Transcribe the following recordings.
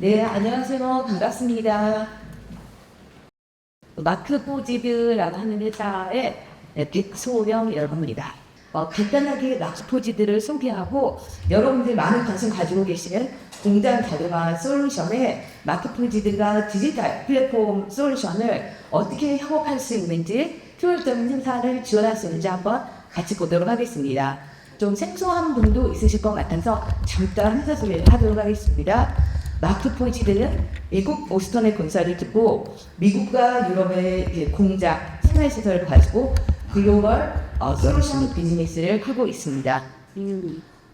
네, 안녕하세요. 반갑습니다. 마크포지드라고 하는 회사의 백소영이라고 합니다. 간단하게 마크포지드를 소개하고 여러분들 많은 관심 가지고 계시는 공장 자동화 솔루션에 마크포지드가 디지털 플랫폼 솔루션을 어떻게 협업할 수 있는지 효율적인 생산을 지원할 수 있는지 한번 같이 보도록 하겠습니다. 좀 생소한 분도 있으실 것 같아서 잠깐 회사 소개를 하도록 하겠습니다. 마크포지드는 미국 보스턴에 본사를 두고 미국과 유럽의 공장, 생활시설을 가지고 글로벌 솔루션 비즈니스를 하고 있습니다.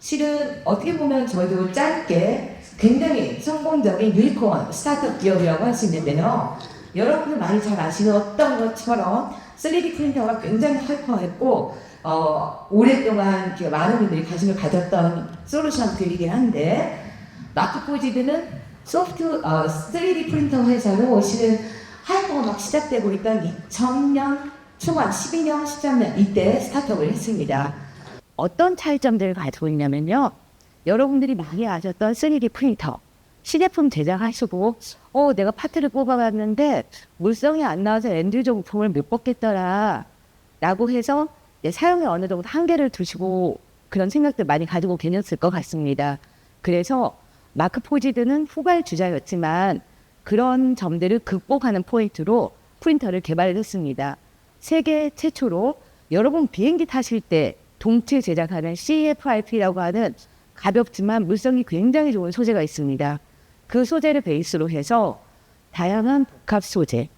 실은 어떻게 보면 저희도 짧게 굉장히 성공적인 유니콘 스타트업 기업이라고 할 수 있는데요. 여러분들 많이 잘 아시는 어떤 것처럼 3D 프린터가 굉장히 활성화했고 오랫동안 많은 분들이 관심을 가졌던 솔루션들이긴 한데 마크포지드는 3D 프린터 회사로 실은 하이퍼가 막 시작되고 있던 2000년 초반, 12년, 13년 이때 스타트업을 했습니다. 어떤 차이점들을 가지고 있냐면요. 여러분들이 많이 아셨던 3D 프린터, 시제품 제작하시고 내가 파트를 뽑아봤는데 물성이 안 나와서 엔드유저 부품을 못 뽑겠더라 라고 해서 사용에 어느 정도 한계를 두시고 그런 생각들 많이 가지고 계셨을 것 같습니다. 그래서 마크포지드는 후발주자였지만 그런 점들을 극복하는 포인트로 프린터를 개발했습니다. 세계 최초로 여러분 비행기 타실 때 동체 제작하는 CFRP라고 하는 가볍지만 물성이 굉장히 좋은 소재가 있습니다. 그 소재를 베이스로 해서 다양한 복합 소재,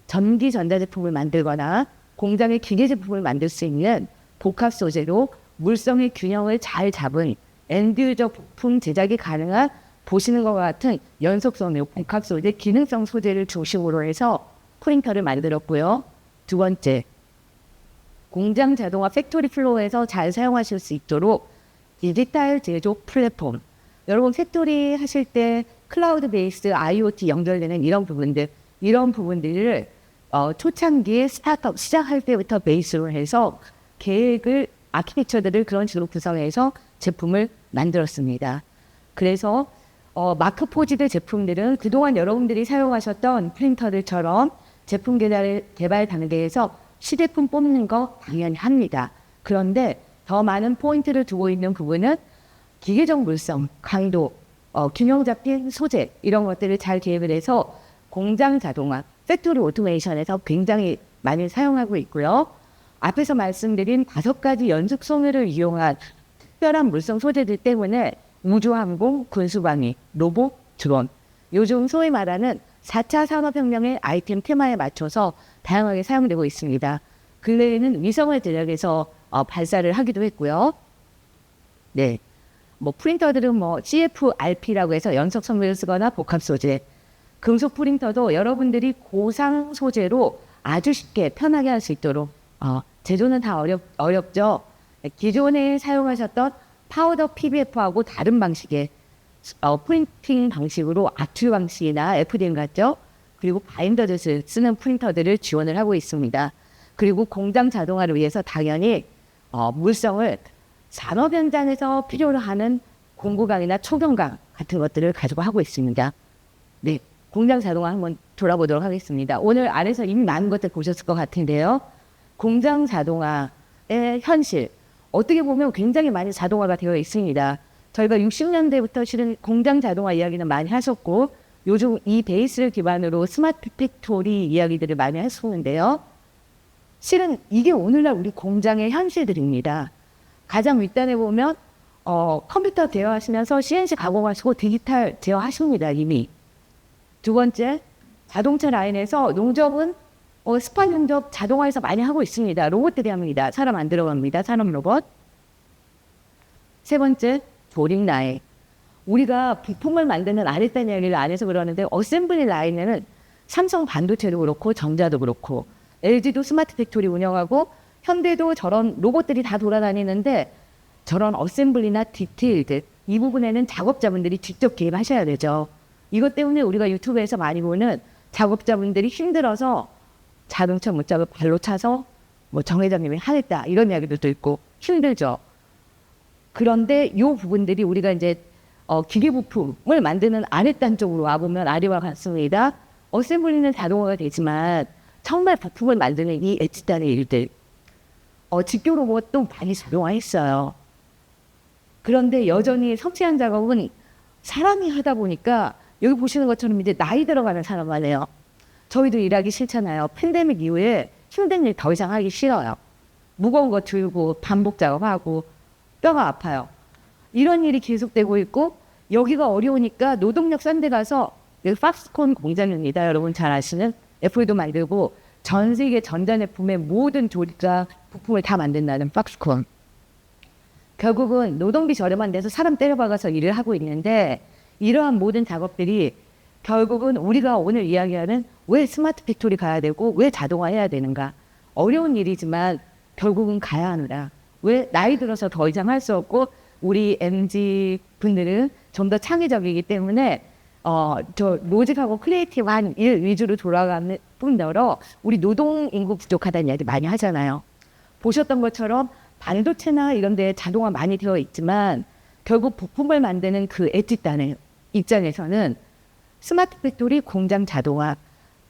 전기 전자제품을 만들거나 공장의 기계 제품을 만들 수 있는 복합 소재로 물성의 균형을 잘 잡은 엔드유저 부품 제작이 가능한 보시는 것과 같은 연속성의 복합 소재, 기능성 소재를 중심으로 해서 프린터를 만들었고요. 두 번째, 공장 자동화 팩토리 플로어에서 잘 사용하실 수 있도록 디지털 제조 플랫폼. 여러분 팩토리 하실 때 클라우드 베이스 IoT 연결되는 이런 부분들을 초창기에 스타트업 시작할 때부터 베이스로 해서 계획을 아키텍처들을 그런 식으로 구성해서 제품을 만들었습니다. 그래서 마크포지드 제품들은 그동안 여러분들이 사용하셨던 프린터들처럼 제품 개발 단계에서 시제품 뽑는 거 당연히 합니다. 그런데 더 많은 포인트를 두고 있는 부분은 기계적 물성, 강도, 균형 잡힌 소재 이런 것들을 잘 계획을 해서 공장 자동화, 팩토리 오토메이션에서 굉장히 많이 사용하고 있고요. 앞에서 말씀드린 5가지 연속 소멸을 이용한 특별한 물성 소재들 때문에 우주항공, 군수방위, 로봇, 드론, 요즘 소위 말하는 4차 산업혁명의 아이템 테마에 맞춰서 다양하게 사용되고 있습니다. 근래에는 위성을 제작해서 발사를 하기도 했고요. 네, 프린터들은 CFRP라고 해서 연속 섬유를 쓰거나 복합 소재, 금속 프린터도 여러분들이 고상 소재로 아주 쉽게 편하게 할 수 있도록 제조는 다 어렵죠. 기존에 사용하셨던 파우더 PBF하고 다른 방식의 프린팅 방식으로 아트 방식이나 FDM 같죠. 그리고 바인더를 쓰는 프린터들을 지원을 하고 있습니다. 그리고 공장 자동화를 위해서 당연히 물성을 산업 현장에서 필요로 하는 공구강이나 초경강 같은 것들을 가지고 하고 있습니다. 네, 공장 자동화 한번 돌아보도록 하겠습니다. 오늘 안에서 이미 많은 것들 보셨을 것 같은데요. 공장 자동화의 현실, 어떻게 보면 굉장히 많이 자동화가 되어 있습니다. 저희가 60년대부터 실은 공장 자동화 이야기는 많이 하셨고 요즘 이 베이스를 기반으로 스마트 팩토리 이야기들을 많이 했었는데요. 실은 이게 오늘날 우리 공장의 현실들입니다. 가장 윗단에 보면 컴퓨터 대여하시면서 CNC 가공하시고 디지털 제어하십니다. 이미. 두 번째, 자동차 라인에서 농접은 스파 농접 자동화해서 많이 하고 있습니다. 로봇들이 합니다. 사람 안 들어갑니다. 산업 로봇. 세 번째, 조립 라인. 우리가 부품을 만드는 아랫단 이야기를 안 해서 그러는데 어셈블리 라인에는 삼성 반도체도 그렇고 전자도 그렇고 LG도 스마트 팩토리 운영하고 현대도 저런 로봇들이 다 돌아다니는데 저런 어셈블리나 디테일들 이 부분에는 작업자분들이 직접 개입하셔야 되죠. 이것 때문에 우리가 유튜브에서 많이 보는 작업자분들이 힘들어서 자동차 못잡고 발로 차서 정 회장님이 하겠다 이런 이야기들도 있고 힘들죠. 그런데 이 부분들이 우리가 이제 기계 부품을 만드는 아랫단 쪽으로 와보면 아래와 같습니다. 어셈블리는 자동화가 되지만 정말 부품을 만드는 이 엣지단의 일들, 직교 로봇도 많이 자동화했어요. 그런데 여전히 성취한 작업은 사람이 하다 보니까 여기 보시는 것처럼 이제 나이 들어가는 사람만 해요. 저희도 일하기 싫잖아요. 팬데믹 이후에 힘든 일 더 이상 하기 싫어요. 무거운 거 들고 반복 작업하고 뼈가 아파요. 이런 일이 계속되고 있고 여기가 어려우니까 노동력 싼 데 가서 여기 팍스콘 공장입니다. 여러분 잘 아시는 애플도 만들고 전 세계 전자제품의 모든 조립과 부품을 다 만든다는 팍스콘. 결국은 노동비 저렴한 데서 사람 때려박아서 일을 하고 있는데 이러한 모든 작업들이 결국은 우리가 오늘 이야기하는 왜 스마트 팩토리 가야 되고 왜 자동화해야 되는가. 어려운 일이지만 결국은 가야 하느라. 왜 나이 들어서 더 이상 할 수 없고 우리 MZ 분들은 좀 더 창의적이기 때문에 저 로직하고 크리에이티브한 일 위주로 돌아가는 뿐더러 우리 노동 인구 부족하다는 이야기 많이 하잖아요. 보셨던 것처럼 반도체나 이런 데 자동화 많이 되어 있지만 결국 부품을 만드는 그 엣지단의 입장에서는 스마트 팩토리 공장 자동화,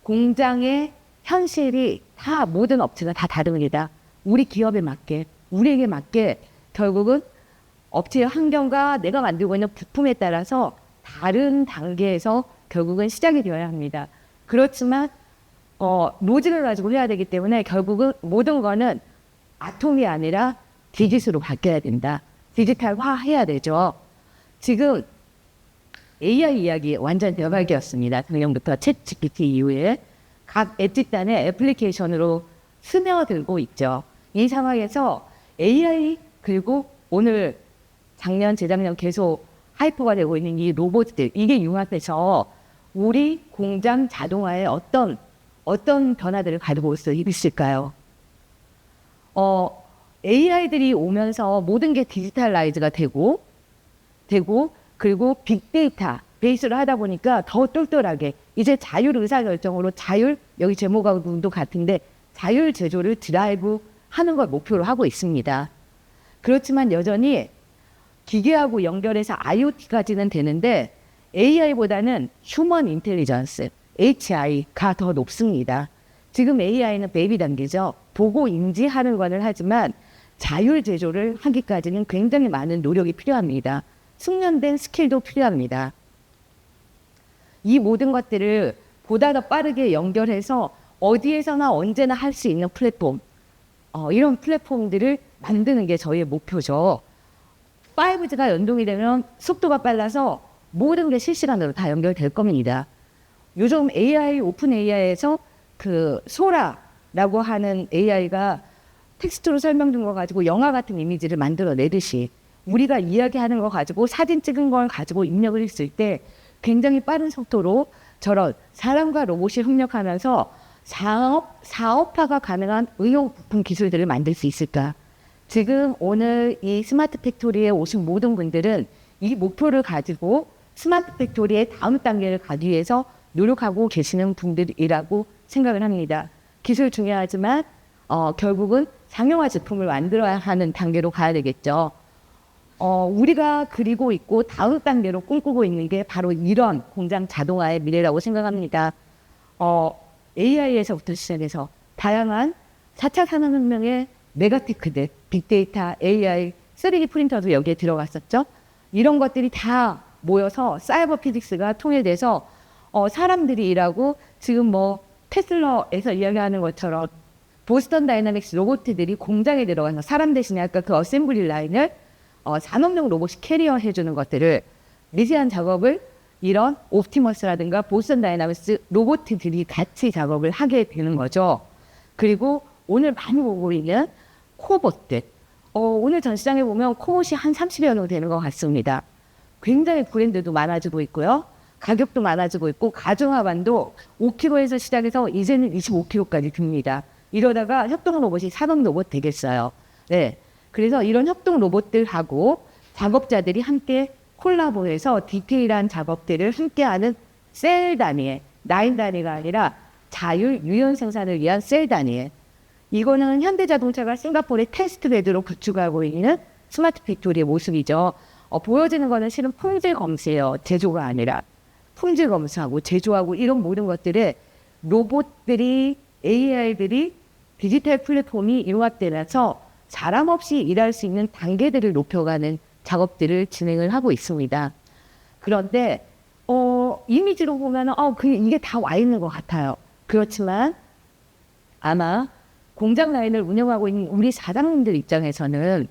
공장의 현실이 다 모든 업체가 다 다릅니다. 우리 기업에 맞게, 우리에게 맞게 결국은 업체의 환경과 내가 만들고 있는 부품에 따라서 다른 단계에서 결국은 시작이 되어야 합니다. 그렇지만 로직을 가지고 해야 되기 때문에 결국은 모든 거는 아톰이 아니라 디짓으로 바뀌어야 된다. 디지털화해야 되죠. 지금 AI 이야기 완전 대박이었습니다. 작년부터 챗 GPT 이후에 각 엣지단의 애플리케이션으로 스며들고 있죠. 이 상황에서 AI 그리고 오늘 작년, 재작년 계속 하이퍼가 되고 있는 이 로봇들, 이게 융합해서 우리 공장 자동화에 어떤 변화들을 가지고 올 수 있을까요? AI들이 오면서 모든 게 디지털라이즈가 되고 그리고 빅데이터 베이스로 하다 보니까 더 똘똘하게 이제 자율 의사결정으로 여기 제목하고도 같은데 자율 제조를 드라이브 하는 걸 목표로 하고 있습니다. 그렇지만 여전히 기계하고 연결해서 IoT까지는 되는데 AI보다는 휴먼 인텔리전스, HI가 더 높습니다. 지금 AI는 베이비 단계죠. 보고 인지하는 거는 하지만 자율 제조를 하기까지는 굉장히 많은 노력이 필요합니다. 숙련된 스킬도 필요합니다. 이 모든 것들을 보다 더 빠르게 연결해서 어디에서나 언제나 할 수 있는 플랫폼, 이런 플랫폼들을 만드는 게 저희의 목표죠. 5G가 연동이 되면 속도가 빨라서 모든 게 실시간으로 다 연결될 겁니다. 요즘 AI, 오픈 AI에서 그 소라라고 하는 AI가 텍스트로 설명 준 거 가지고 영화 같은 이미지를 만들어내듯이 우리가 이야기하는 거 가지고 사진 찍은 걸 가지고 입력을 했을 때 굉장히 빠른 속도로 저런 사람과 로봇이 협력하면서 사업화가 가능한 의용 부품 기술들을 만들 수 있을까? 지금 오늘 이 스마트 팩토리에 오신 모든 분들은 이 목표를 가지고 스마트 팩토리의 다음 단계를 가기 위해서 노력하고 계시는 분들이라고 생각을 합니다. 기술 중요하지만 결국은 상용화 제품을 만들어야 하는 단계로 가야 되겠죠. 우리가 그리고 있고 다음 단계로 꿈꾸고 있는 게 바로 이런 공장 자동화의 미래라고 생각합니다. AI에서부터 시작해서 다양한 4차 산업혁명의 메가테크들, 빅데이터, AI, 3D 프린터도 여기에 들어갔었죠. 이런 것들이 다 모여서 사이버 피직스가 통일돼서 사람들이 일하고 지금 뭐 테슬라에서 이야기하는 것처럼 보스턴 다이나믹스 로봇들이 공장에 들어가서 사람 대신에 아까 그 어셈블리 라인을 산업용 로봇이 캐리어 해주는 것들을 미세한 작업을 이런 옵티머스라든가 보스턴 다이나믹스 로봇들이 같이 작업을 하게 되는 거죠. 그리고 오늘 많이 보고 있는 코봇들. 오늘 전시장에 보면 코봇이 한 30여 명 되는 것 같습니다. 굉장히 브랜드도 많아지고 있고요. 가격도 많아지고 있고 가중하반도 5kg에서 시작해서 이제는 25kg까지 듭니다. 이러다가 협동 로봇이 산업 로봇 되겠어요. 네, 그래서 이런 협동 로봇들하고 작업자들이 함께 콜라보해서 디테일한 작업들을 함께하는 셀 단위의 라인 단위가 아니라 자율 유연 생산을 위한 셀 단위의 이거는 현대자동차가 싱가포르의 테스트베드로 구축하고 있는 스마트 팩토리의 모습이죠. 보여지는 거는 실은 품질 검수예요. 제조가 아니라. 품질 검수하고 제조하고 이런 모든 것들을 로봇들이, AI들이 디지털 플랫폼이 융합되면서 사람 없이 일할 수 있는 단계들을 높여가는 작업들을 진행을 하고 있습니다. 그런데 이미지로 보면 이게 다 와 있는 것 같아요. 그렇지만 아마 공장 라인을 운영하고 있는 우리 사장님들 입장에서는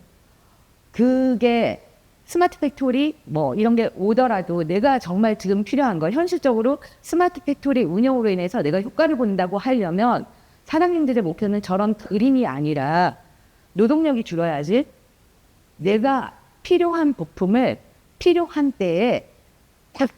그게 스마트 팩토리 뭐 이런 게 오더라도 내가 정말 지금 필요한 거 현실적으로 스마트 팩토리 운영으로 인해서 내가 효과를 본다고 하려면 사장님들의 목표는 저런 그림이 아니라 노동력이 줄어야지 내가 필요한 부품을 필요한 때에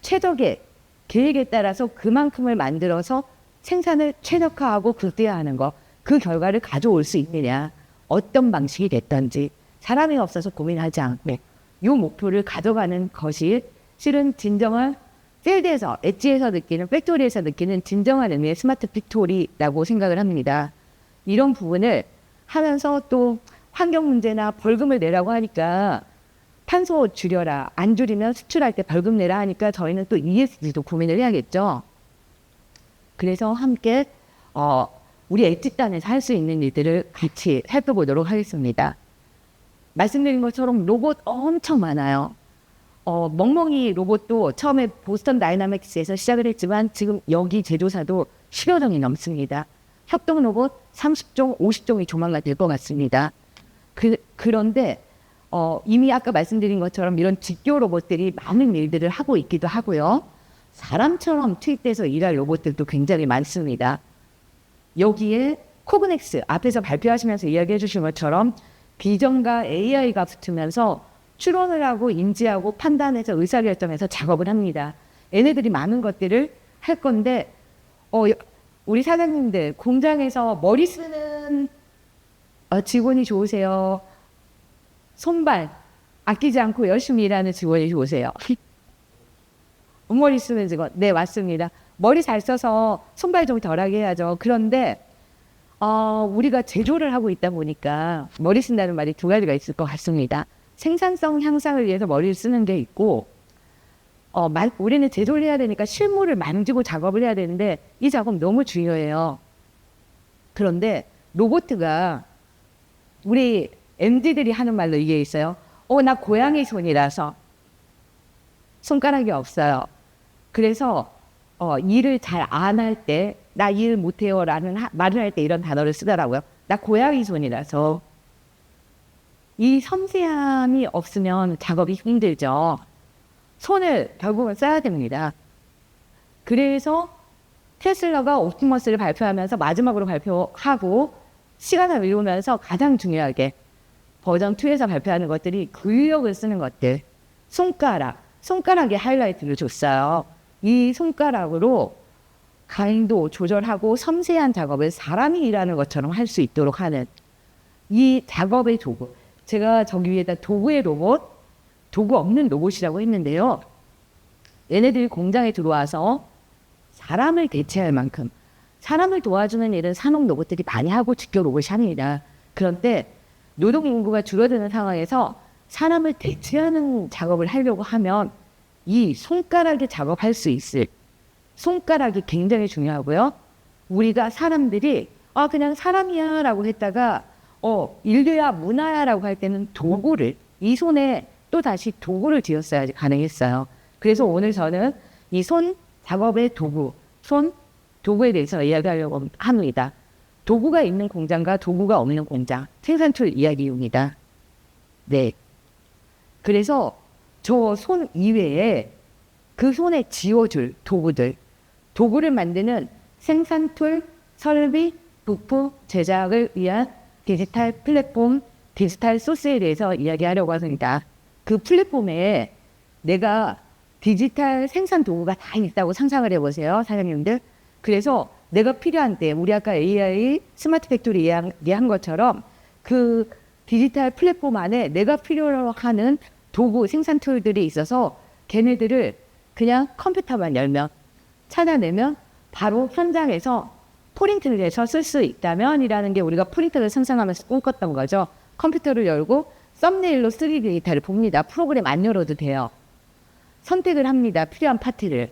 최적의 계획에 따라서 그만큼을 만들어서 생산을 최적화하고 극대화하는 거, 그 결과를 가져올 수 있느냐, 어떤 방식이 됐든지 사람이 없어서 고민하지 않고 이 목표를 가져가는 것이 실은 진정한 필드에서, 엣지에서 느끼는, 팩토리에서 느끼는 진정한 의미의 스마트 팩토리라고 생각을 합니다. 이런 부분을 하면서 또 환경 문제나 벌금을 내라고 하니까 탄소 줄여라, 안 줄이면 수출할 때 벌금 내라 하니까 저희는 또 ESG도 고민을 해야겠죠. 그래서 함께 우리 엣지단에서 할 수 있는 일들을 같이 살펴보도록 하겠습니다. 말씀드린 것처럼 로봇 엄청 많아요. 멍멍이 로봇도 처음에 보스턴 다이나믹스에서 시작을 했지만 지금 여기 제조사도 10여 종이 넘습니다. 협동 로봇 30종, 50종이 조만간 될 것 같습니다. 그런데 이미 아까 말씀드린 것처럼 이런 직교 로봇들이 많은 일들을 하고 있기도 하고요. 사람처럼 투입돼서 일할 로봇들도 굉장히 많습니다. 여기에 코그넥스, 앞에서 발표하시면서 이야기해 주신 것처럼 비전과 AI가 붙으면서 추론을 하고 인지하고 판단해서 의사결정해서 작업을 합니다. 얘네들이 많은 것들을 할 건데 우리 사장님들 공장에서 머리 쓰는 직원이 좋으세요? 손발 아끼지 않고 열심히 일하는 직원이 좋으세요? 머리 쓰는 직원. 네, 맞습니다. 머리 잘 써서 손발 좀 덜하게 해야죠. 그런데 우리가 제조를 하고 있다 보니까 머리 쓴다는 말이 두 가지가 있을 것 같습니다. 생산성 향상을 위해서 머리를 쓰는 게 있고 우리는 제조를 해야 되니까 실물을 만지고 작업을 해야 되는데 이 작업 너무 중요해요. 그런데 로봇가 우리 MZ들이 하는 말로 이게 있어요. 나 고양이 손이라서 손가락이 없어요. 그래서 일을 잘 안 할 때 나 일 못해요 라는 말을 할 때 이런 단어를 쓰더라고요. 나 고양이 손이라서. 이 섬세함이 없으면 작업이 힘들죠. 손을 결국은 써야 됩니다. 그래서 테슬라가 옵티머스를 발표하면서 마지막으로 발표하고 시간을 미루면서 가장 중요하게 버전 2에서 발표하는 것들이 근력을 쓰는 것들, 손가락에 하이라이트를 줬어요. 이 손가락으로 강도 조절하고 섬세한 작업을 사람이 일하는 것처럼 할 수 있도록 하는 이 작업의 도구. 제가 저기 위에다 도구의 로봇, 도구 없는 로봇이라고 했는데요. 얘네들이 공장에 들어와서 사람을 대체할 만큼 사람을 도와주는 일은 산업 로봇들이 많이 하고 직교 로봇이 합니다. 그런데 노동 인구가 줄어드는 상황에서 사람을 대체하는 작업을 하려고 하면 이 손가락에 작업할 수 있을 손가락이 굉장히 중요하고요. 우리가 사람들이 그냥 사람이야 라고 했다가 인류야 문화야 라고 할 때는 도구를 이 손에 또 다시 도구를 지었어야지 가능했어요. 그래서 오늘 저는 이 손 작업의 도구, 손 도구에 대해서 이야기하려고 합니다. 도구가 있는 공장과 도구가 없는 공장, 생산 툴 이야기입니다. 네. 그래서 저 손 이외에 그 손에 지워줄 도구를 만드는 생산 툴, 설비, 부품, 제작을 위한 디지털 플랫폼, 디지털 소스에 대해서 이야기하려고 합니다. 그 플랫폼에 내가 디지털 생산 도구가 다 있다고 상상을 해보세요, 사장님들. 그래서 내가 필요한 때, 우리 아까 AI 스마트 팩토리 이야기한 것처럼 그 디지털 플랫폼 안에 내가 필요로 하는 도구, 생산 툴들이 있어서 걔네들을 그냥 컴퓨터만 열면, 찾아내면 바로 현장에서 프린트를 해서 쓸 수 있다면 이라는 게 우리가 프린터를 상상하면서 꿈꿨던 거죠. 컴퓨터를 열고 썸네일로 3D 데이터를 봅니다. 프로그램 안 열어도 돼요. 선택을 합니다. 필요한 파트를.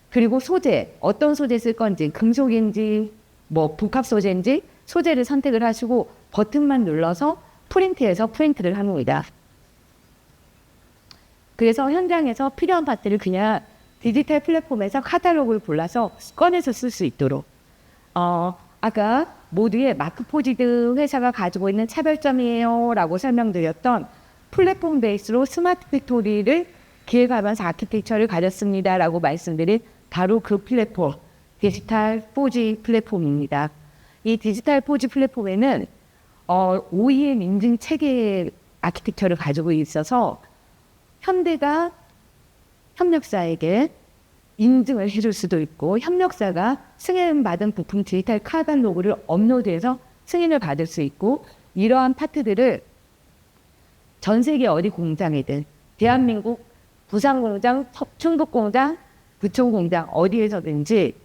그리고 소재, 어떤 소재 쓸 건지, 금속인지, 뭐 복합 소재인지 소재를 선택을 하시고 버튼만 눌러서 프린트해서 프린트를 합니다. 그래서 현장에서 필요한 파트를 그냥 디지털 플랫폼에서 카탈로그를 골라서 꺼내서 쓸 수 있도록. 아까 모두의 마크포지드 회사가 가지고 있는 차별점이에요 라고 설명드렸던 플랫폼 베이스로 스마트 팩토리를 기획하면서 아키텍처를 가졌습니다 라고 말씀드린 바로 그 플랫폼, 디지털 4G 플랫폼입니다. 이 디지털 4G 플랫폼에는 OEM 인증 체계의 아키텍처를 가지고 있어서 현대가 협력사에게 인증을 해줄 수도 있고 협력사가 승인받은 부품 디지털 카탈로그를 업로드해서 승인을 받을 수 있고 이러한 파트들을 전 세계 어디 공장이든 대한민국 부산공장, 충북공장, 부천공장 어디에서든지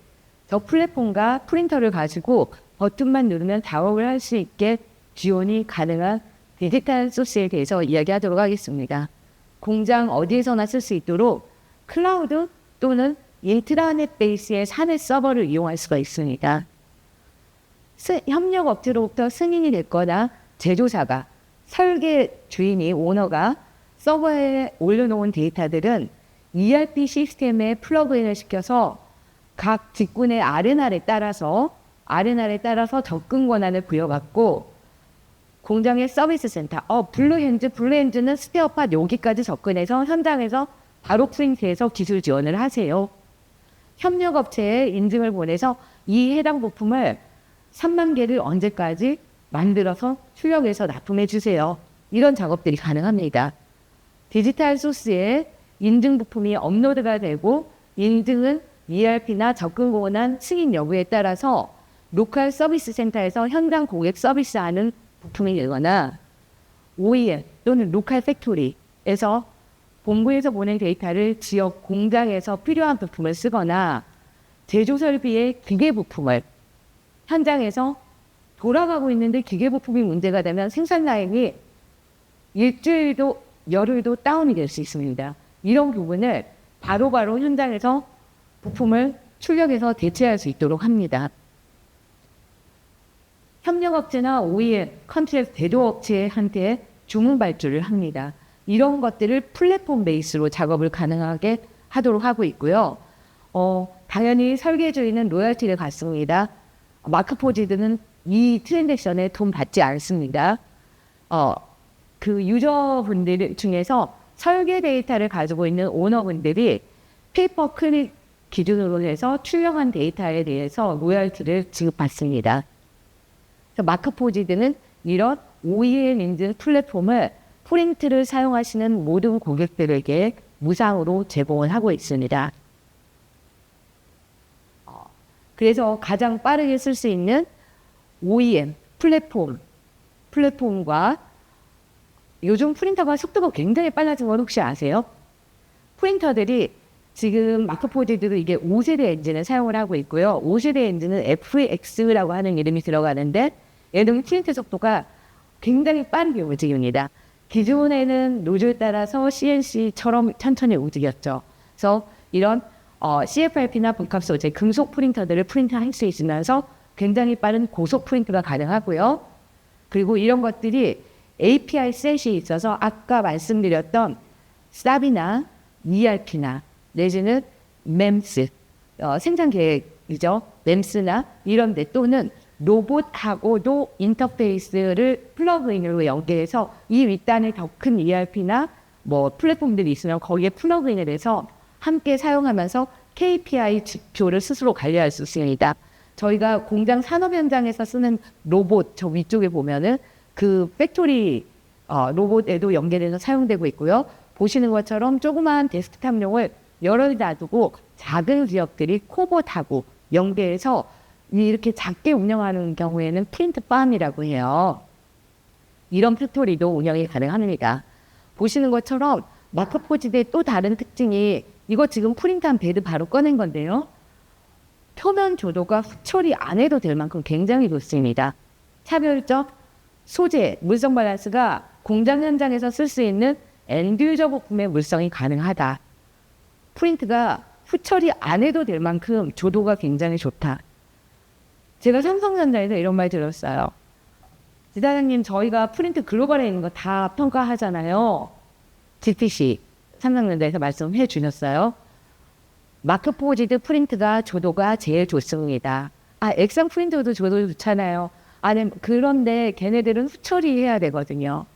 저 플랫폼과 프린터를 가지고 버튼만 누르면 작업을 할 수 있게 지원이 가능한 디지털 소스에 대해서 이야기하도록 하겠습니다. 공장 어디에서나 쓸 수 있도록 클라우드 또는 인트라넷 베이스의 사내 서버를 이용할 수가 있습니다. 협력업체로부터 승인이 됐거나 제조사가 설계 주인이 오너가 서버에 올려놓은 데이터들은 ERP 시스템에 플러그인을 시켜서 각 직군의 R&R에 따라서 접근 권한을 부여받고 공장의 서비스 센터, 블루핸즈는 스페어팟 여기까지 접근해서 현장에서 바로 프린트해서 기술 지원을 하세요. 협력업체에 인증을 보내서 이 해당 부품을 3만 개를 언제까지 만들어서 출력해서 납품해 주세요. 이런 작업들이 가능합니다. 디지털 소스에 인증 부품이 업로드가 되고 인증은 ERP나 접근 권한 승인 여부에 따라서 로컬 서비스 센터에서 현장 고객 서비스하는 부품이 되거나 OEM 또는 로컬 팩토리에서 본부에서 보낸 데이터를 지역 공장에서 필요한 부품을 쓰거나 제조 설비의 기계 부품을 현장에서 돌아가고 있는데 기계 부품이 문제가 되면 생산 라인이 일주일도 열흘도 다운이 될 수 있습니다. 이런 부분을 바로바로 현장에서 부품을 출력해서 대체할 수 있도록 합니다. 협력업체나 OEM, 컨트랙트 제조업체한테 주문 발주를 합니다. 이런 것들을 플랫폼 베이스로 작업을 가능하게 하도록 하고 있고요. 당연히 설계주의는 로열티를 받습니다. 마크포지드는 이 트랜잭션에 돈 받지 않습니다. 그 유저분들 중에서 설계 데이터를 가지고 있는 오너분들이 페이퍼 클릭 기준으로 해서 출력한 데이터에 대해서 로열티를 지급받습니다. 마크포지드는 이런 OEM 인증 플랫폼을 프린트를 사용하시는 모든 고객들에게 무상으로 제공을 하고 있습니다. 그래서 가장 빠르게 쓸 수 있는 OEM 플랫폼과 요즘 프린터가 속도가 굉장히 빨라진 건 혹시 아세요? 프린터들이 지금 마크포지드도 이게 5세대 엔진을 사용을 하고 있고요. 5세대 엔진은 FX라고 하는 이름이 들어가는데 얘는 프린트 속도가 굉장히 빠르게 움직입니다. 기존에는 노즐 따라서 CNC처럼 천천히 움직였죠. 그래서 이런 CFRP나 복합 소재, 금속 프린터들을 프린트할 수 있으면서 굉장히 빠른 고속 프린트가 가능하고요. 그리고 이런 것들이 API 셋이 있어서 아까 말씀드렸던 SAP이나 ERP나 내지는 MEMS, 생산 계획이죠. MEMS나 이런 데 또는 로봇하고도 인터페이스를 플러그인으로 연계해서 이 윗단에 더 큰 ERP나 뭐 플랫폼들이 있으면 거기에 플러그인을 해서 함께 사용하면서 KPI 지표를 스스로 관리할 수 있습니다. 저희가 공장 산업 현장에서 쓰는 로봇 저 위쪽에 보면은 그 팩토리 로봇에도 연결해서 사용되고 있고요. 보시는 것처럼 조그마한 데스크탑용을 여러 개 놔두고 작은 기업들이 코봇하고 연계해서 이렇게 작게 운영하는 경우에는 프린트팜이라고 해요. 이런 팩토리도 운영이 가능합니다. 보시는 것처럼 마크포지드의 또 다른 특징이 이거 지금 프린트한 베드 바로 꺼낸 건데요. 표면 조도가 후 처리 안 해도 될 만큼 굉장히 좋습니다. 차별적 소재, 물성 밸런스가 공장 현장에서 쓸 수 있는 엔드유저 부품의 물성이 가능하다. 프린트가 후처리 안 해도 될 만큼 조도가 굉장히 좋다. 제가 삼성전자에서 이런 말 들었어요. 지사장님, 저희가 프린트 글로벌에 있는 거 다 평가하잖아요. GPC, 삼성전자에서 말씀해 주셨어요. 마크포지드 프린트가 조도가 제일 좋습니다. 액상 프린터도 조도 좋잖아요. 그런데 걔네들은 후처리해야 되거든요.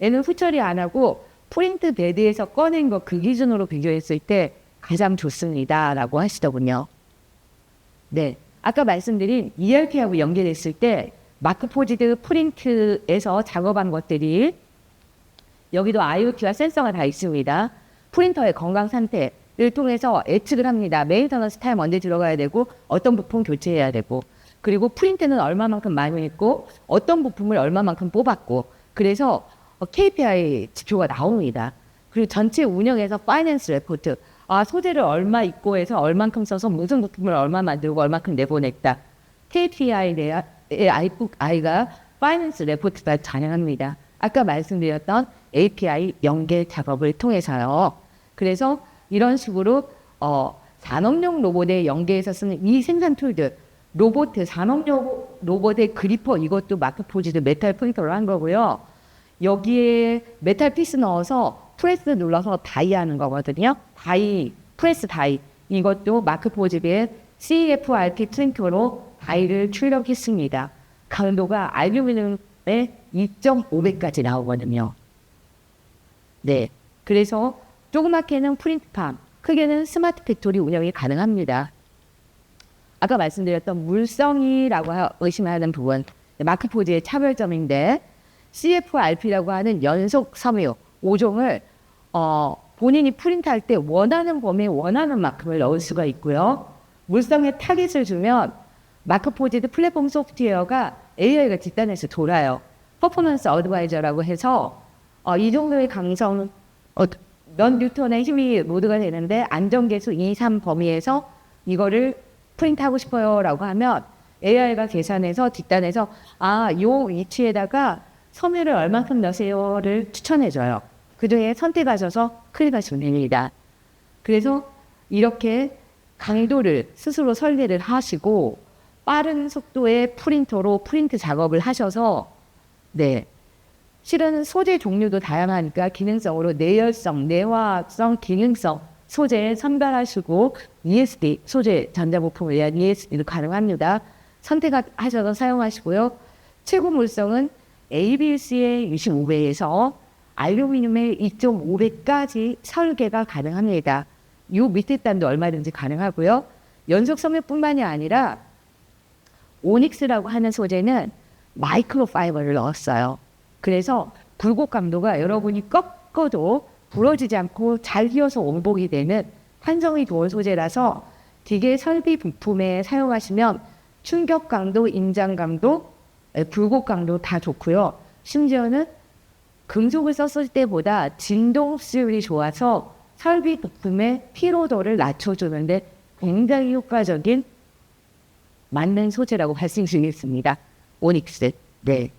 얘는 후처리 안 하고 프린트 베드에서 꺼낸 거 그 기준으로 비교했을 때 가장 좋습니다. 라고 하시더군요. 네, 아까 말씀드린 ERP하고 연결했을 때 마크포지드 프린트에서 작업한 것들이 여기도 IoT와 센서가 다 있습니다. 프린터의 건강 상태를 통해서 예측을 합니다. 메인터넌스 타임 언제 들어가야 되고 어떤 부품 교체해야 되고 그리고 프린트는 얼마만큼 많이 했고 어떤 부품을 얼마만큼 뽑았고 그래서 KPI 지표가 나옵니다. 그리고 전체 운영에서 파이낸스 레포트 소재를 얼마 입고 해서 얼만큼 써서 무슨 부품을 얼마 만들고 얼만큼 내보냈다. KPI가 파이낸스 레포트가 가능합니다. 아까 말씀드렸던 API 연계 작업을 통해서요. 그래서 이런 식으로 산업용 로봇에 연계해서 쓰는 이 생산 툴들 산업용 로봇의 그리퍼 이것도 마크포지드 메탈 프린터로 한 거고요. 여기에 메탈 피스 넣어서 프레스 눌러서 다이 하는 거거든요. 프레스 다이. 이것도 마크포지드의 CFRP 프린터로 다이를 출력했습니다. 강도가 알루미늄의 2.5배까지 나오거든요. 네. 그래서 조그맣게는 프린트팜, 크게는 스마트 팩토리 운영이 가능합니다. 아까 말씀드렸던 물성이라고 의심하는 부분, 마크포지의 차별점인데 CFRP라고 하는 연속 섬유 5종을 본인이 프린트할 때 원하는 범위에 원하는 만큼을 넣을 수가 있고요. 물성에 타깃을 주면 마크포지드 플랫폼 소프트웨어가 AI가 뒷단에서 돌아요. 퍼포먼스 어드바이저라고 해서 이 정도의 강성 몇 뉴턴의 힘이 모드가 되는데 안전계수 2, 3 범위에서 이거를 프린트하고 싶어요 라고 하면 AI가 계산해서 뒷단에서 요 위치에다가 섬유를 얼만큼 넣으세요를 추천해줘요. 그중에 선택하셔서 클릭하시면 됩니다. 그래서 이렇게 강도를 스스로 설계를 하시고 빠른 속도의 프린터로 프린트 작업을 하셔서 네, 실은 소재 종류도 다양하니까 기능성으로 내열성, 내화학성, 기능성 소재에 선별하시고 ESD, 소재 전자부품을 위한 ESD도 가능합니다. 선택하셔서 사용하시고요. 최고 물성은 ABS의 25배에서 알루미늄의 2.5배까지 설계가 가능합니다. 이 밑에 단도 얼마든지 가능하고요. 연속 섬유뿐만이 아니라 오닉스라고 하는 소재는 마이크로파이버를 넣었어요. 그래서 굴곡 강도가 여러분이 꺾어도 부러지지 않고 잘 휘어서 원복이 되는 탄성이 좋은 소재라서 기계 설비 부품에 사용하시면 충격 강도, 인장 강도, 굴곡 강도 다 좋고요. 심지어는 금속을 썼을 때보다 진동 흡수율이 좋아서 설비 부품의 피로도를 낮춰주는데 굉장히 효과적인 맞는 소재라고 말씀드리겠습니다. 오닉스. 네.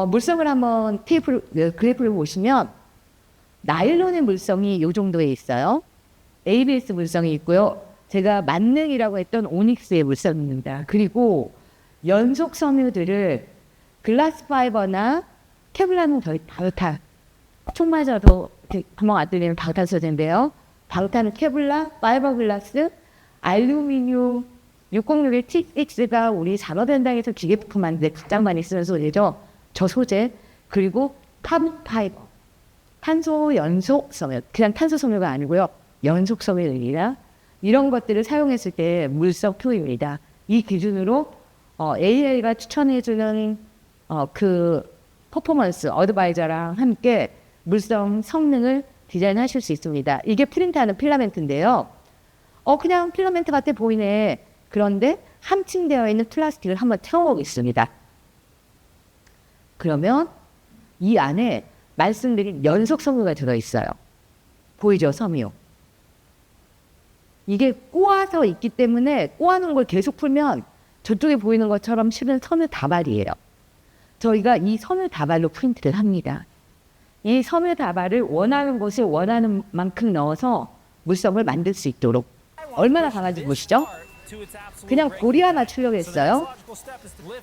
물성을 한번 그래프를 보시면 나일론의 물성이 이 정도에 있어요. ABS 물성이 있고요. 제가 만능이라고 했던 오닉스의 물성입니다. 그리고 연속 섬유들을 글라스 파이버나 케블라는 저희 방탄. 총 맞아도 구멍 안 뚫리는 방탄 소재인데요. 방탄은 케블라, 파이버 글라스, 알루미늄 606의 TX가 우리 산업 현장에서 기계부품 만드는 데 가장 많이 쓰는 소재죠. 저 소재, 그리고 카본 파이버, 탄소 연속 섬유, 그냥 탄소 섬유가 아니고요. 연속 섬유입니다. 이런 것들을 사용했을 때 물성 표입니다. 이 기준으로 AI가 추천해주는 그 퍼포먼스 어드바이저랑 함께 물성 성능을 디자인하실 수 있습니다. 이게 프린트하는 필라멘트인데요. 그냥 필라멘트 같아 보이네. 그런데 함층되어 있는 플라스틱을 한번 태워보겠습니다. 그러면 이 안에 말씀드린 연속 섬유가 들어있어요. 보이죠? 섬유. 이게 꼬아서 있기 때문에 꼬아놓은 걸 계속 풀면 저쪽에 보이는 것처럼 실은 섬유 다발이에요. 저희가 이 섬유 다발로 프린트를 합니다. 이 섬유 다발을 원하는 곳에 원하는 만큼 넣어서 물성을 만들 수 있도록. 얼마나 강한지 보시죠. 그냥 고리 하나 출력했어요.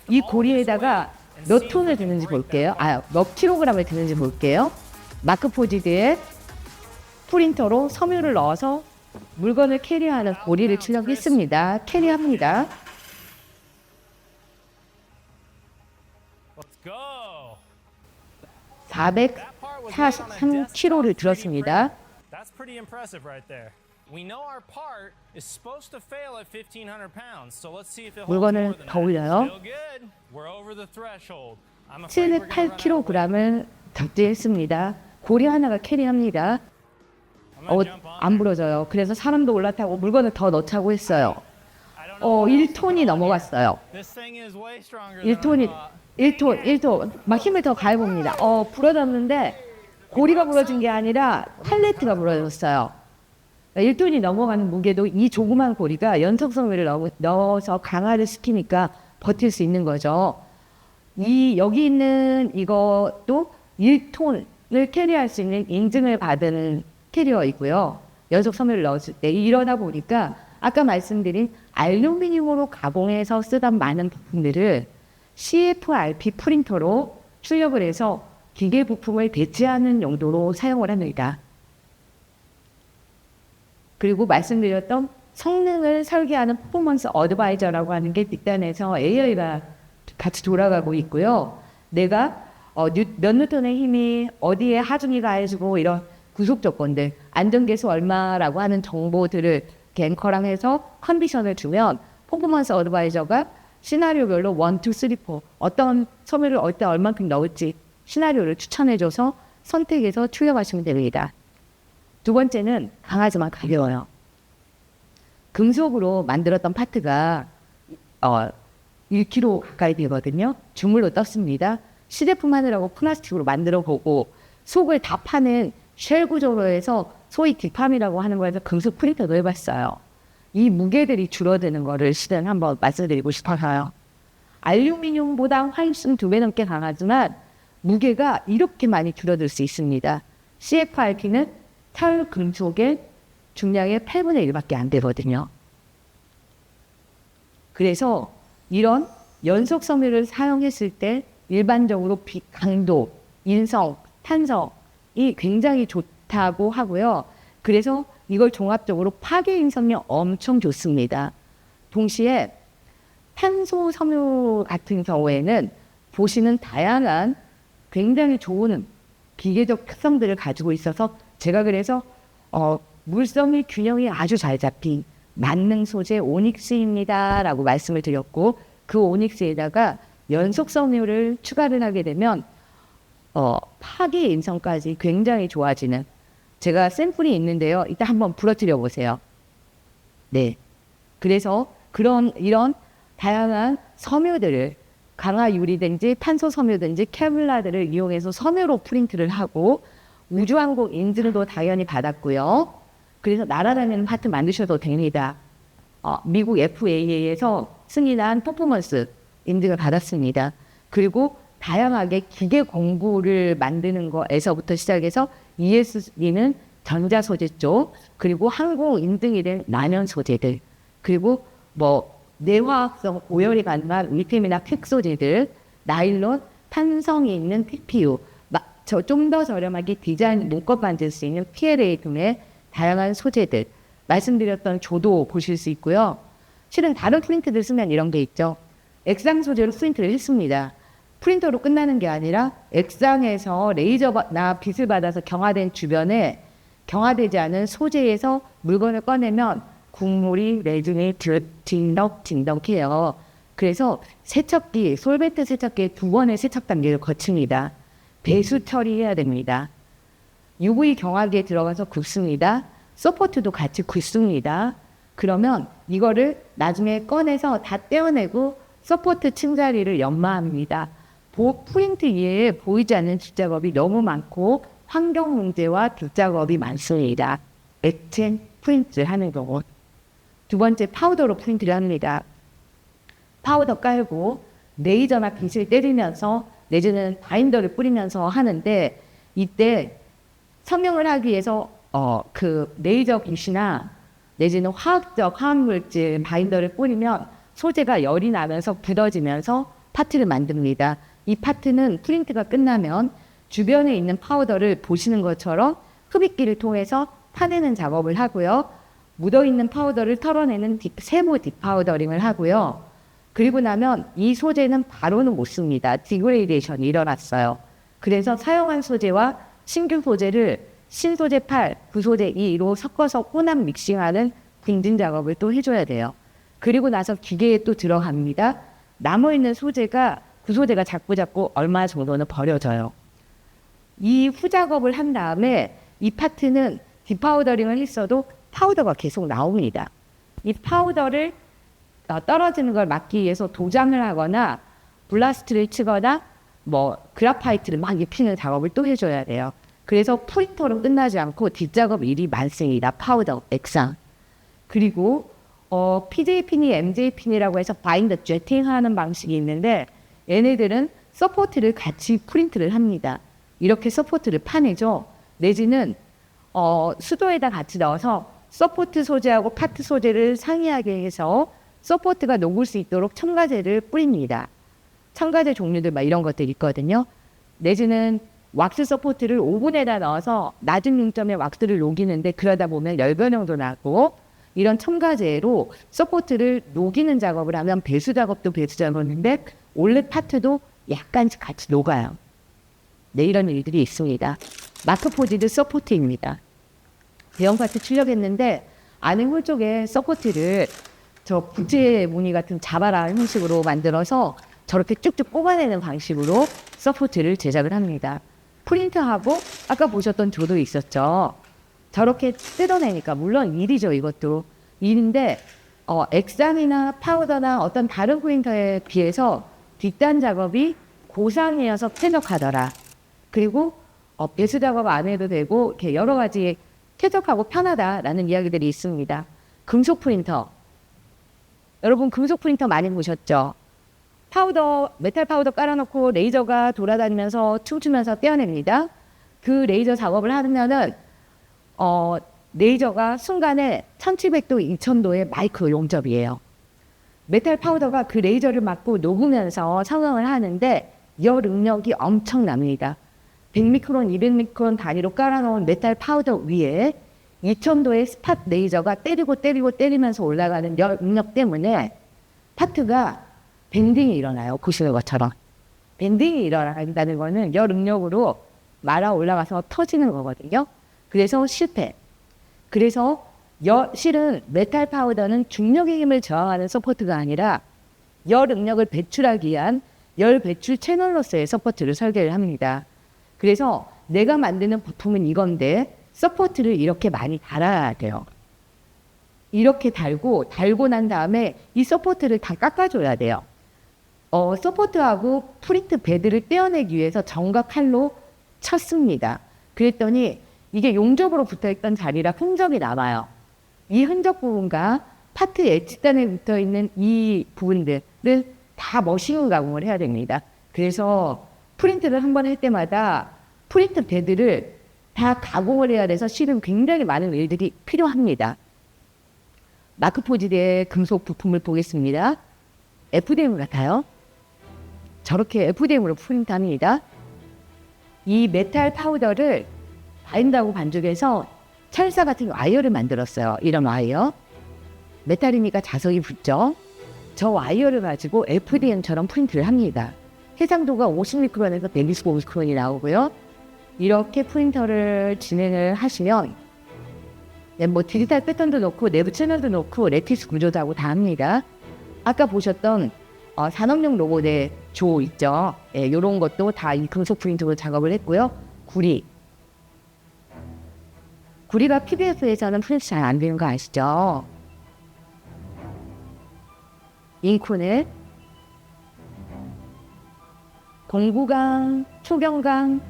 이 고리에다가 몇 톤을 드는지 볼게요. 몇 킬로그램을 드는지 볼게요. 마크포지드에 프린터로 섬유를 넣어서 물건을 캐리하는 고리를 출력했습니다. 캐리합니다. 443kg를 들었습니다. 물건을 더 올려요. 708kg을 적재했습니다. 고리 하나가 캐리합니다. 안 부러져요. 그래서 사람도 올라타고 물건을 더 넣자고 했어요. 1톤이 넘어갔어요. 1톤. 막 힘을 더 가해봅니다. 부러졌는데 고리가 부러진 게 아니라 팔레트가 부러졌어요. 1톤이 넘어가는 무게도 이 조그만 고리가 연속섬유를 넣어서 강화를 시키니까 버틸 수 있는 거죠. 여기 있는 이것도 1톤을 캐리할 수 있는 인증을 받은 캐리어이고요. 연속섬유를 넣었을 때 이러다 보니까 아까 말씀드린 알루미늄으로 가공해서 쓰던 많은 부품들을 CFRP 프린터로 출력을 해서 기계 부품을 대체하는 용도로 사용을 합니다. 그리고 말씀드렸던 성능을 설계하는 퍼포먼스 어드바이저라고 하는 게 뒷단에서 AI가 같이 돌아가고 있고요. 내가 몇 뉴턴의 힘이 어디에 하중이 가해지고 이런 구속 조건들, 안전계수 얼마라고 하는 정보들을 앵커랑 해서 컨디션을 주면 퍼포먼스 어드바이저가 시나리오별로 1, 2, 3, 4 어떤 섬유를 어디다 얼만큼 넣을지 시나리오를 추천해줘서 선택해서 출력하시면 됩니다. 두 번째는 강하지만 가벼워요. 금속으로 만들었던 파트가 1kg 가까이 되거든요. 주물로 떴습니다. 시제품 하느라고 플라스틱으로 만들어보고 속을 다 파는 쉘 구조로 해서 소위 딥팜이라고 하는 거에서 금속 프린터도 해봤어요. 이 무게들이 줄어드는 거를 실은 한번 말씀드리고 싶어서요. 알루미늄보다 훨씬 2배 넘게 강하지만 무게가 이렇게 많이 줄어들 수 있습니다. CFRP는 철 금속의 중량의 8분의 1밖에 안 되거든요. 그래서 이런 연속 섬유를 사용했을 때 일반적으로 강도, 인성, 탄성이 굉장히 좋다고 하고요. 그래서 이걸 종합적으로 파괴 인성이 엄청 좋습니다. 동시에 탄소 섬유 같은 경우에는 보시는 다양한 굉장히 좋은 기계적 특성들을 가지고 있어서 제가 그래서 물성의 균형이 아주 잘 잡힌 만능 소재 오닉스입니다 라고 말씀을 드렸고, 그 오닉스에다가 연속 섬유를 추가를 하게 되면 파괴 인성까지 굉장히 좋아지는, 제가 샘플이 있는데요. 이따 한번 부러뜨려 보세요. 네. 그래서 이런 다양한 섬유들을 강화 유리든지 탄소 섬유든지 케블라들을 이용해서 섬유로 프린트를 하고 우주항공 인증도 당연히 받았고요. 그래서 날아다니는 파트 만드셔도 됩니다. 미국 FAA에서 승인한 퍼포먼스 인증을 받았습니다. 그리고 다양하게 기계 공구를 만드는 거에서부터 시작해서 ESD는 전자 소재 쪽, 그리고 항공 인증이 된 난연 소재들, 그리고 내화학성 오열이 가능한 리튬이나 팩 소재들, 나일론, 탄성이 있는 TPU, 좀 더 저렴하게 디자인 문법 만들 수 있는 PLA 등의 다양한 소재들, 말씀드렸던 조도 보실 수 있고요. 실은 다른 프린트들 쓰면 이런 게 있죠. 액상 소재로 프린트를 했습니다. 프린터로 끝나는 게 아니라 액상에서 레이저나 빛을 받아서 경화된 주변에 경화되지 않은 소재에서 물건을 꺼내면 국물이 레진이 딩덕딩덕해요. 그래서 세척기, 솔벤트 세척기에 2번의 세척 단계를 거칩니다. 배수 처리해야 됩니다. UV 경화기에 들어가서 굽습니다. 서포트도 같이 굽습니다. 그러면 이거를 나중에 꺼내서 다 떼어내고 서포트 층자리를 연마합니다. 프린트 이외에 보이지 않는 뒷작업이 너무 많고 환경 문제와 뒷작업이 많습니다. 액체 프린트를 하는 경우. 두 번째, 파우더로 프린트를 합니다. 파우더 깔고 레이저나 빛을 때리면서 내지는 바인더를 뿌리면서 하는데, 이때 성형을 하기 위해서 그 레이저 붓이나 내지는 화학적 화학물질 바인더를 뿌리면 소재가 열이 나면서 굳어지면서 파트를 만듭니다. 이 파트는 프린트가 끝나면 주변에 있는 파우더를 보시는 것처럼 흡입기를 통해서 파내는 작업을 하고요. 묻어있는 파우더를 털어내는 세모 디파우더링을 하고요. 그리고 나면 이 소재는 바로는 못 씁니다. 디그레이데이션이 일어났어요. 그래서 사용한 소재와 신규 소재를 신소재 8, 구소재 2로 섞어서 혼합 믹싱하는 빙진 작업을 또 해줘야 돼요. 그리고 나서 기계에 또 들어갑니다. 남아있는 소재가 구소재가 자꾸 얼마 정도는 버려져요. 이 후작업을 한 다음에 이 파트는 디파우더링을 했어도 파우더가 계속 나옵니다. 이 파우더를 떨어지는 걸 막기 위해서 도장을 하거나 블라스트를 치거나 그라파이트를 막 입히는 작업을 또 해줘야 돼요. 그래서 프린터로 끝나지 않고 뒷작업 일이 많습니다. 파우더, 액상. 그리고 PJ핀이 MJ핀이라고 해서 바인더 제팅하는 방식이 있는데 얘네들은 서포트를 같이 프린트를 합니다. 이렇게 서포트를 파내죠. 내지는 수도에다 같이 넣어서 서포트 소재하고 파트 소재를 상이하게 해서 서포트가 녹을 수 있도록 첨가제를 뿌립니다. 첨가제 종류들 막 이런 것들 있거든요. 내지는 왁스 서포트를 오븐에다 넣어서 낮은 중점에 왁스를 녹이는데 그러다 보면 열 변형도 나고 이런 첨가제로 서포트를 녹이는 작업을 하면 배수 작업도 배수 작업인데 올렛 파트도 약간씩 같이 녹아요. 네, 이런 일들이 있습니다. 마크포지드 서포트입니다. 대형 파트 출력했는데 안에 홀 쪽에 서포트를 저 부채 무늬 같은 자바라 형식으로 만들어서 저렇게 쭉쭉 뽑아내는 방식으로 서포트를 제작을 합니다. 프린트하고 아까 보셨던 조도 있었죠. 저렇게 뜯어내니까 물론 일이죠. 이것도 일인데 액상이나 파우더나 어떤 다른 프린터에 비해서 뒷단 작업이 고상이어서 쾌적하더라. 그리고 배수 작업 안 해도 되고 이렇게 여러 가지 쾌적하고 편하다라는 이야기들이 있습니다. 금속 프린터. 여러분 금속 프린터 많이 보셨죠? 메탈 파우더 깔아놓고 레이저가 돌아다니면서 춤추면서 떼어냅니다. 그 레이저 작업을 하면은 레이저가 순간에 1700도, 2000도의 마이크로 용접이에요. 메탈 파우더가 그 레이저를 맞고 녹으면서 성형을 하는데 열 응력이 엄청납니다. 100미크론, 200미크론 단위로 깔아놓은 메탈 파우더 위에 2000도의 스팟 레이저가 때리면서 올라가는 열 응력 때문에 파트가 밴딩이 일어나요. 보시는 것처럼. 밴딩이 일어난다는 거는 열 응력으로 말아 올라가서 터지는 거거든요. 그래서 실패. 그래서 실은 메탈 파우더는 중력의 힘을 저항하는 서포트가 아니라 열 응력을 배출하기 위한 열 배출 채널로서의 서포트를 설계를 합니다. 그래서 내가 만드는 부품은 이건데 서포트를 이렇게 많이 달아야 돼요. 이렇게 달고 난 다음에 이 서포트를 다 깎아줘야 돼요. 서포트하고 프린트 베드를 떼어내기 위해서 전과 칼로 쳤습니다. 그랬더니 이게 용접으로 붙어있던 자리라 흔적이 남아요. 이 흔적 부분과 파트 엣지단에 붙어있는 이 부분들을 다 머신 가공을 해야 됩니다. 그래서 프린트를 한 번 할 때마다 프린트 베드를 다 가공을 해야 돼서 실은 굉장히 많은 일들이 필요합니다. 마크포지드의 금속 부품을 보겠습니다. FDM 같아요. 저렇게 FDM으로 프린트합니다. 이 메탈 파우더를 바인더하고 반죽해서 찰사 같은 와이어를 만들었어요. 이런 와이어. 메탈이니까 자석이 붙죠. 저 와이어를 가지고 FDM처럼 프린트를 합니다. 해상도가 50미크론에서 125미크론이 나오고요. 이렇게 프린터를 진행을 하시면 디지털 패턴도 넣고 내부 채널도 넣고 레티스 구조도 하고 다 합니다. 아까 보셨던 산업용 로봇의 조 있죠. 이런 것도 다 이 금속 프린터로 작업을 했고요. 구리가 PDF에서는 프린트 잘 안 되는 거 아시죠? 잉크넷, 공구강, 초경강,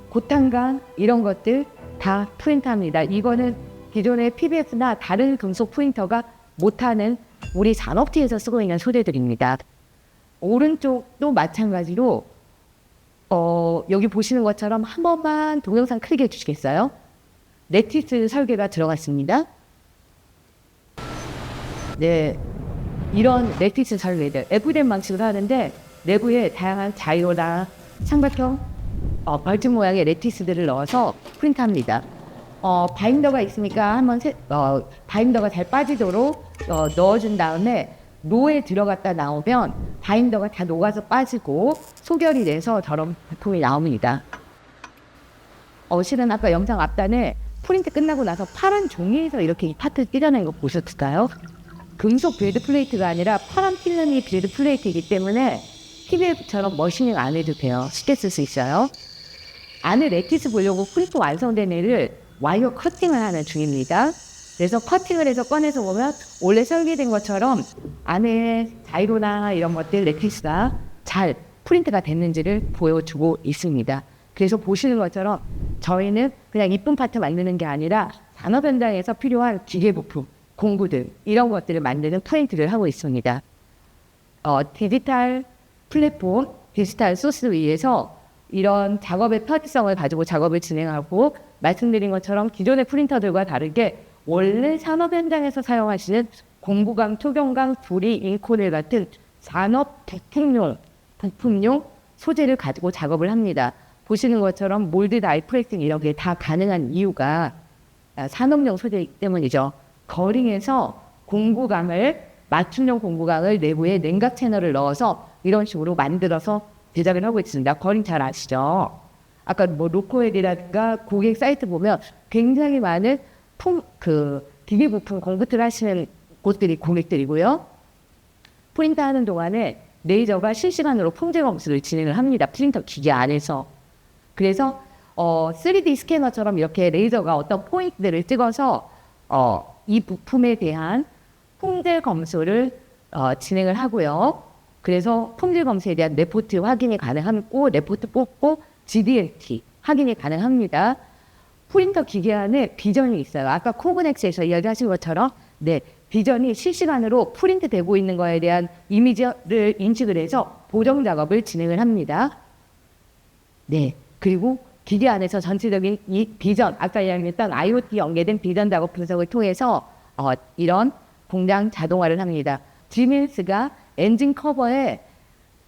고탄강 이런 것들 다 프린트합니다. 이거는 기존의 PDF나 다른 금속 프린터가 못하는 우리 산업티에서 쓰고 있는 소재들입니다. 오른쪽도 마찬가지로 여기 보시는 것처럼 한 번만 동영상 크게 해주시겠어요? 레티스 설계가 들어갔습니다. 네, 이런 레티스 설계들 FDM 방식으로 하는데 내부에 다양한 자이로나 삼각형 벌집 모양의 레티스들을 넣어서 프린트합니다. 바인더가 있으니까 한번 바인더가 잘 빠지도록 넣어준 다음에 로에 들어갔다 나오면 바인더가 다 녹아서 빠지고 소결이 돼서 저런 제품이 나옵니다. 실은 아까 영상 앞단에 프린트 끝나고 나서 파란 종이에서 이렇게 이 파트 찢어낸 거 보셨을까요? 금속 빌드 플레이트가 아니라 파란 필름이 빌드 플레이트이기 때문에 PBF처럼 머신링 안 해도 돼요. 쉽게 쓸 수 있어요. 안에 레티스 보려고 프린트 완성된 애를 와이어 커팅을 하는 중입니다. 그래서 커팅을 해서 꺼내서 보면 원래 설계된 것처럼 안에 자이로나 이런 것들 레티스가 잘 프린트가 됐는지를 보여주고 있습니다. 그래서 보시는 것처럼 저희는 그냥 이쁜 파트 만드는 게 아니라 산업 현장에서 필요한 기계 부품, 공구들 이런 것들을 만드는 프린트를 하고 있습니다. 디지털 플랫폼, 디지털 소스 위에서 이런 작업의 편의성을 가지고 작업을 진행하고 말씀드린 것처럼 기존의 프린터들과 다르게 원래 산업 현장에서 사용하시는 공구강, 투경강, 조리, 잉코넬 같은 산업 부품용 소재를 가지고 작업을 합니다. 보시는 것처럼 몰드, 다이 프레싱 이런 게 다 가능한 이유가 산업용 소재이기 때문이죠. 거링에서 맞춤용 공구강을 내부에 냉각 채널을 넣어서 이런 식으로 만들어서 제작을 하고 있습니다. 거링 잘 아시죠? 아까 로코웰이라든가 고객 사이트 보면 굉장히 많은 기계 부품 공구를 하시는 곳들이 고객들이고요. 프린터 하는 동안에 레이저가 실시간으로 품질 검수를 진행을 합니다. 프린터 기계 안에서. 그래서 3D 스캐너처럼 이렇게 레이저가 어떤 포인트들을 찍어서 이 부품에 대한 품질 검수를 진행을 하고요. 그래서 품질 검수에 대한 레포트 확인이 가능하고 레포트 뽑고 GDLT 확인이 가능합니다. 프린터 기계 안에 비전이 있어요. 아까 코그넥스에서 이야기하신 것처럼 비전이 실시간으로 프린트되고 있는 거에 대한 이미지를 인식을 해서 보정 작업을 진행을 합니다. 그리고 기계 안에서 전체적인 이 비전, 아까 이야기했던 IoT 연계된 비전 작업 분석을 통해서 이런 공장 자동화를 합니다. 지민스가 엔진 커버에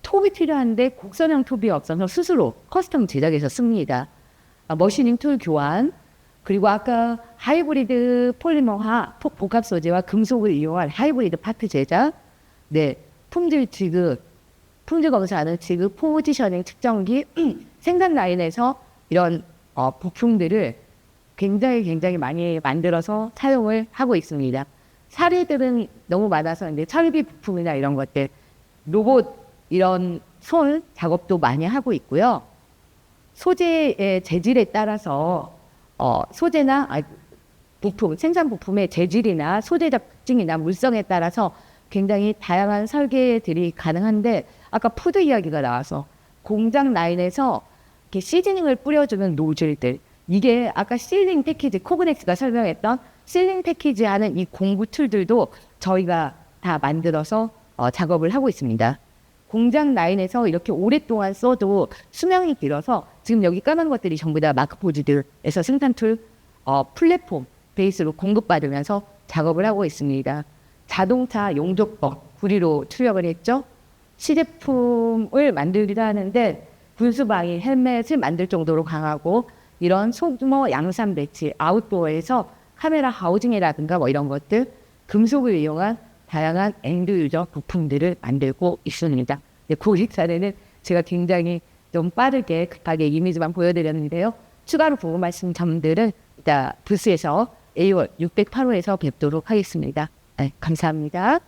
톱이 필요한데 곡선형 톱이 없어서 스스로 커스텀 제작해서 씁니다. 머시닝 툴 교환, 그리고 아까 하이브리드 폴리머화 복합 소재와 금속을 이용한 하이브리드 파트 제작, 품질 지급, 품질 검사하는 지급, 포지셔닝 측정기, 생산 라인에서 이런 부품들을 굉장히 많이 만들어서 사용을 하고 있습니다. 사례들은 너무 많아서 이제 설비 부품이나 이런 것들, 로봇 이런 손 작업도 많이 하고 있고요. 소재의 재질에 따라서 소재나 생산 부품의 재질이나 소재적 특징이나 물성에 따라서 굉장히 다양한 설계들이 가능한데 아까 푸드 이야기가 나와서 공장 라인에서 이렇게 시즈닝을 뿌려주는 노즐들, 이게 아까 실링 패키지 코그넥스가 설명했던 실링 패키지 하는 이 공구 툴들도 저희가 다 만들어서 작업을 하고 있습니다. 공장 라인에서 이렇게 오랫동안 써도 수명이 길어서 지금 여기 까만 것들이 전부 다 마크포지드에서 생산 툴 플랫폼 베이스로 공급받으면서 작업을 하고 있습니다. 자동차 용접법 구리로 출력을 했죠. 시제품을 만들기도 하는데 분수방위 헬멧을 만들 정도로 강하고 이런 소규모 양산 배치 아웃도어에서 카메라 하우징이라든가 이런 것들 금속을 이용한 다양한 엔드 유저 부품들을 만들고 있습니다. 고객 사례는 제가 굉장히 좀 빠르게 급하게 이미지만 보여드렸는데요. 추가로 궁금하신 점들은 이따 부스에서 A월 608호에서 뵙도록 하겠습니다. 감사합니다.